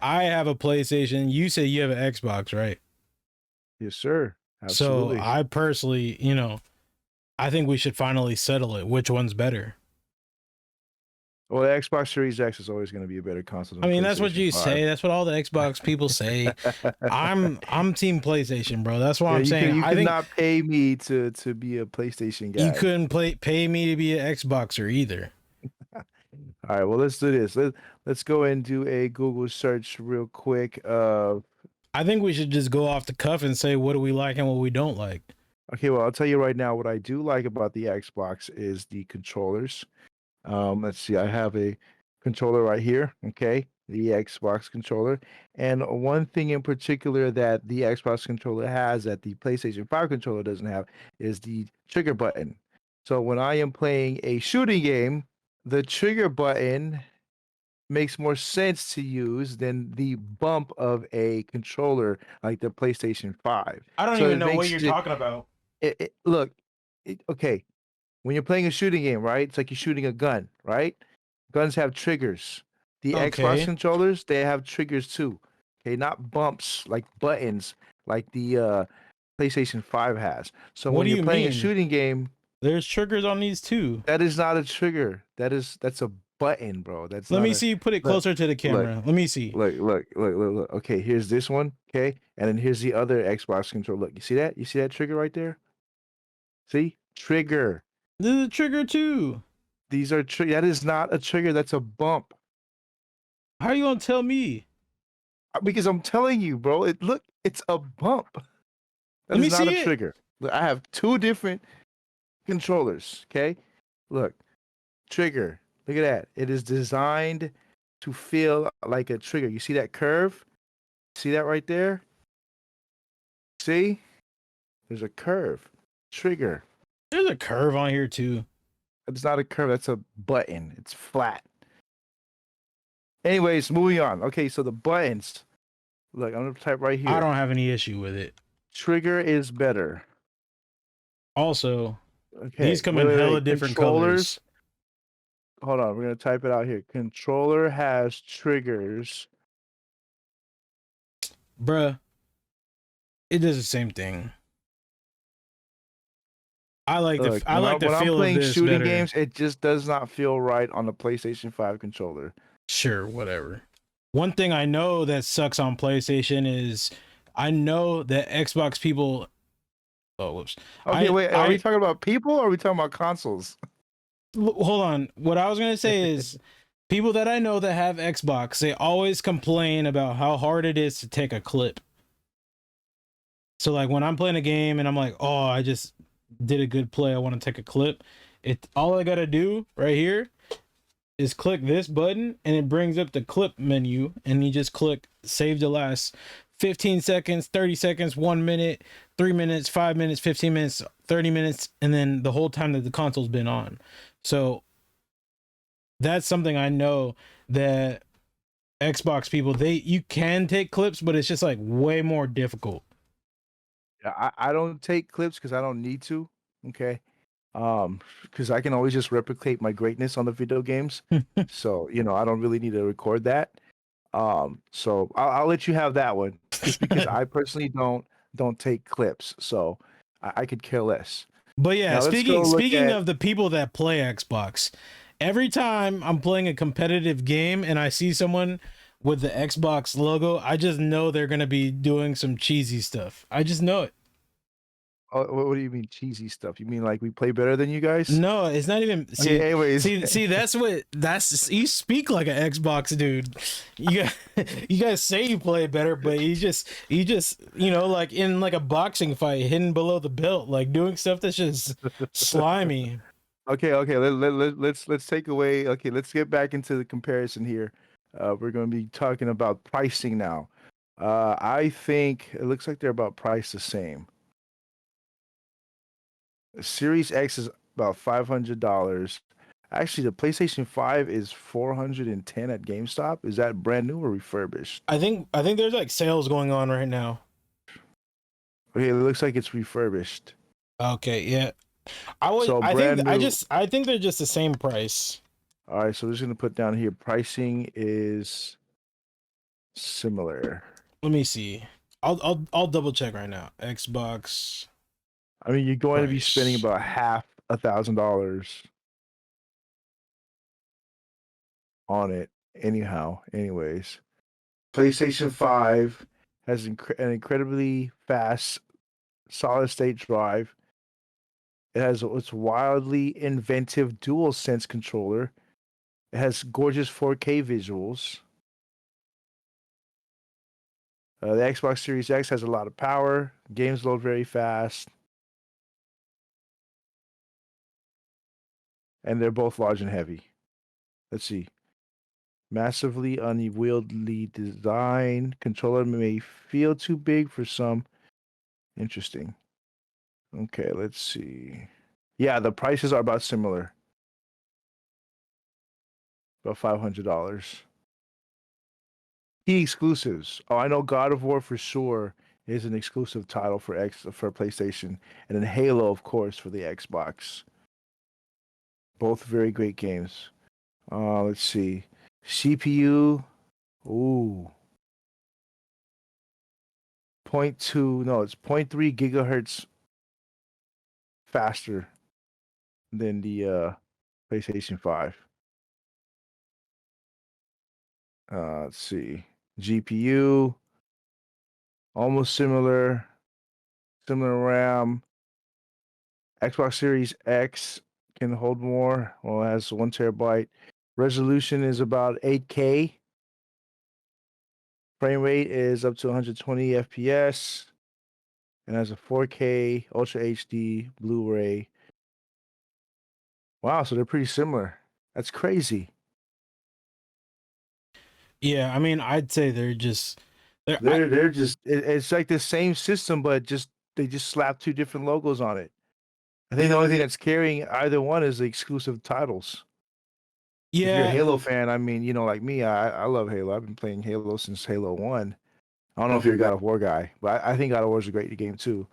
I have a PlayStation. You say you have an Xbox, right? Yes, sir. So Absolutely. I personally, you know, I think we should finally settle it. Which one's better? Well, the Xbox Series X is always going to be a better console I than mean, that's what PlayStation you 5. say. That's what all the Xbox people say. I'm team PlayStation, bro. That's what Yeah, I'm saying. you I could think not pay me to be a PlayStation you guy. couldn't pay me to be an Xboxer either. All right, well, let's do this. Let's go and do a Google search real quick. I think we should just go off the cuff and say what do we like and what we don't like. Okay, well, I'll tell you right now what I do like about the Xbox is the controllers. Let's see, I have a controller right here, okay? The Xbox controller. And one thing in particular that the Xbox controller has that the PlayStation 5 controller doesn't have is the trigger button. So when I am playing a shooting game, the trigger button makes more sense to use than the bump of a controller like the PlayStation 5. I don't So even it know what makes you're it, talking about. look, okay, when you're playing a shooting game, right? It's like you're shooting a gun, right? Guns have triggers. The Xbox Okay. controllers, they have triggers too. Okay, not bumps like buttons like the PlayStation 5 has. So What when do you're you playing a mean? shooting game, There's triggers on these too. that is not a trigger. That's a button, bro. That's Let not me a see you put it look, closer to the look, camera. Let me see. look. Okay, here's this one, okay? And then here's the other Xbox controller. Look, you see that? You see that trigger right there? See? Trigger. This is a trigger too. These are that is not a trigger, that's a bump. How are you gonna tell me? Because I'm telling you, bro, it's a bump. That Let is me not a see it. trigger. Look, I have two different controllers, okay? Look, trigger. Look at that. It is designed to feel like a trigger. You see that curve? See that right there? See? There's a curve. Trigger. There's a curve on here too. It's not a curve, that's a button. It's flat. Anyways, moving on. Okay, so the buttons. Look, I'm gonna type right I here. don't have any issue with it. Trigger is better. Also, these Okay, come in hella wait. different Controllers. colors. Hold on, we're gonna type it out here. Controller has triggers. Bruh, it does the same thing. Look, I like the when I'm feel of playing this shooting better. games, it just does not feel right on the PlayStation 5 controller. Sure, whatever. One thing I know that sucks on PlayStation is I know that Xbox people. Oh, whoops. Okay, wait, are we I talking about people or are we talking about consoles? hold on. What I was gonna say is people that I know that have Xbox, they always complain about how hard it is to take a clip. So like when I'm playing a game and I'm like, oh, I just did a good play, I want to take a clip. It all I gotta do right here is click this button and it brings up the clip menu and you just click save the last 15 seconds, 30 seconds, 1 minute, 3 minutes, 5 minutes, 15 minutes, 30 minutes, and then the whole time that the console's been on. So that's something I know that Xbox people, you can take clips, but it's just like way more difficult. I don't take clips because I don't need to. Okay. Because I can always just replicate my greatness on the video games. So, I don't really need to record that. So I'll let you have that one just because I personally don't take clips. So I could care less. But yeah, Now let's go look speaking at of the people that play Xbox, every time I'm playing a competitive game and I see someone with the Xbox logo, I just know they're gonna be doing some cheesy stuff. I just know it. what do you mean cheesy stuff? You mean like we play better than you guys? No, it's not even. Okay, anyways. See. That's you speak like an Xbox dude. You you guys say you play better, but you just like in like a boxing fight, hidden below the belt, like doing stuff that's just slimy. Okay, let's take away. Okay, let's get back into the comparison here. We're going to be talking about pricing now. I think it looks like they're about priced the same. The Series X is about $500. Actually, the PlayStation 5 is 410 at GameStop. Is that brand new or refurbished? I think there's like sales going on right now. Okay, it looks like it's refurbished. Okay, yeah. So brand new. I think they're just the same price. All right, so we're just gonna put down here. Pricing is similar. Let me see. I'll double check right now. Xbox I mean, you're going to be spending price. about half $1,000 on it anyhow. Anyways, PlayStation 5 has an incredibly fast solid state drive. It has its wildly inventive DualSense controller. It has gorgeous 4K visuals. The Xbox Series X has a lot of power. Games load very fast. And they're both large and heavy. Let's see. Massively unwieldy design. Controller may feel too big for some. Interesting. Okay, let's see. Yeah, the prices are about similar. About $500. Key exclusives. Oh, I know God of War for sure is an exclusive title for PlayStation, and then Halo, of course, for the Xbox. Both very great games. Let's see. CPU. Ooh. Point 0.2, no, it's 0.3 gigahertz faster than the PlayStation 5. Let's see. GPU, almost similar RAM. Xbox Series X can hold more. Well, it has 1 terabyte. Resolution is about 8K. Frame rate is up to 120 FPS. And has a 4K Ultra HD Blu-ray. Wow, so they're pretty similar. That's crazy. Yeah, I mean, I'd say they're just They're just it's like the same system, but just they just slap two different logos on it. I think the only thing that's carrying either one is the exclusive titles. If you're a yeah, Halo fan, I mean, like me, I love Halo. I've been playing Halo since Halo 1. I don't know if you're a God of War guy, but I think God of War is a great game too.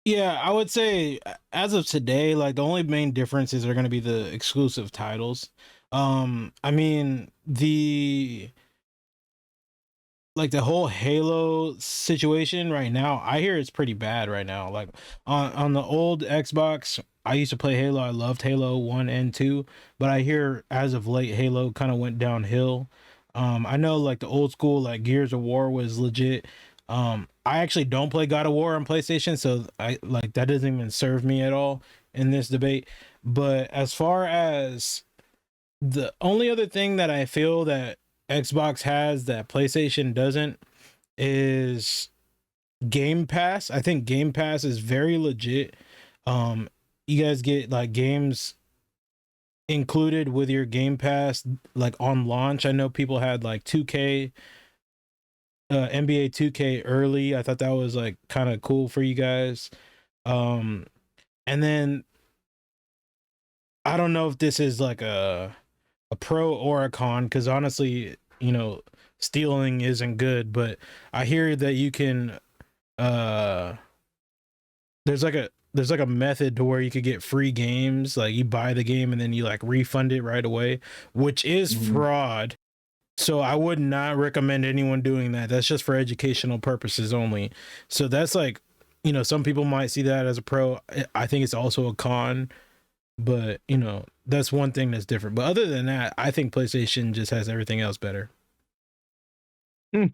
yeah, I would say as of today, like the only main differences are going to be the exclusive titles. I mean, the whole Halo situation right now, I hear it's pretty bad right now. Like on the old Xbox, I used to play Halo. I loved Halo 1 and 2, but I hear as of late Halo kind of went downhill. I know like the old school like Gears of War was legit. I actually don't play God of War on PlayStation, so I like that doesn't even serve me at all in this debate. But as far as the only other thing that I feel that Xbox has that PlayStation doesn't is Game Pass. I think Game Pass is very legit. Um, you guys get like games included with your Game Pass like on launch. I know people had like 2K, NBA 2K early. I thought that was like kind of cool for you guys. Um, and then I don't know if this is like a pro or a con because honestly, stealing isn't good, but I hear that you can uh there's like a method to where you could get free games, like you buy the game and then you like refund it right away, which is Mhm. fraud. So I would not recommend anyone doing that. That's just for educational purposes only. So that's like, some people might see that as a pro. I think it's also a con, but that's one thing that's different. But other than that, I think PlayStation just has everything else better. Hmm.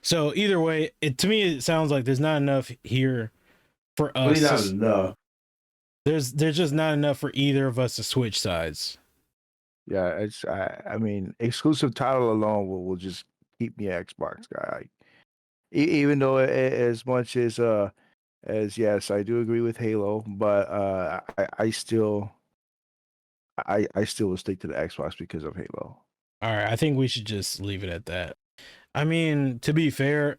So either way, to me it sounds like there's not enough here for Really us not to, enough. there's just not enough for either of us to switch sides. Yeah, I mean, exclusive title alone will just keep me an Xbox guy. Even though as much as yes, I do agree with Halo, but I still will stick to the Xbox because of Halo. All right, I think we should just leave it at that. I mean, to be fair,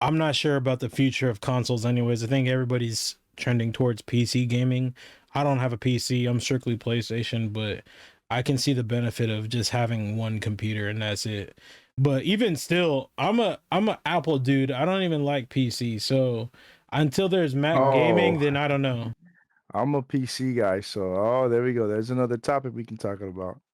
I'm not sure about the future of consoles anyways. I think everybody's trending towards PC gaming. I don't have a PC. I'm strictly PlayStation, but I can see the benefit of just having one computer and that's it. But even still, I'm a Apple dude. I don't even like PC. So until there's Mac gaming, Oh, then I don't know. I'm a PC guy, so there we go. There's another topic we can talk about.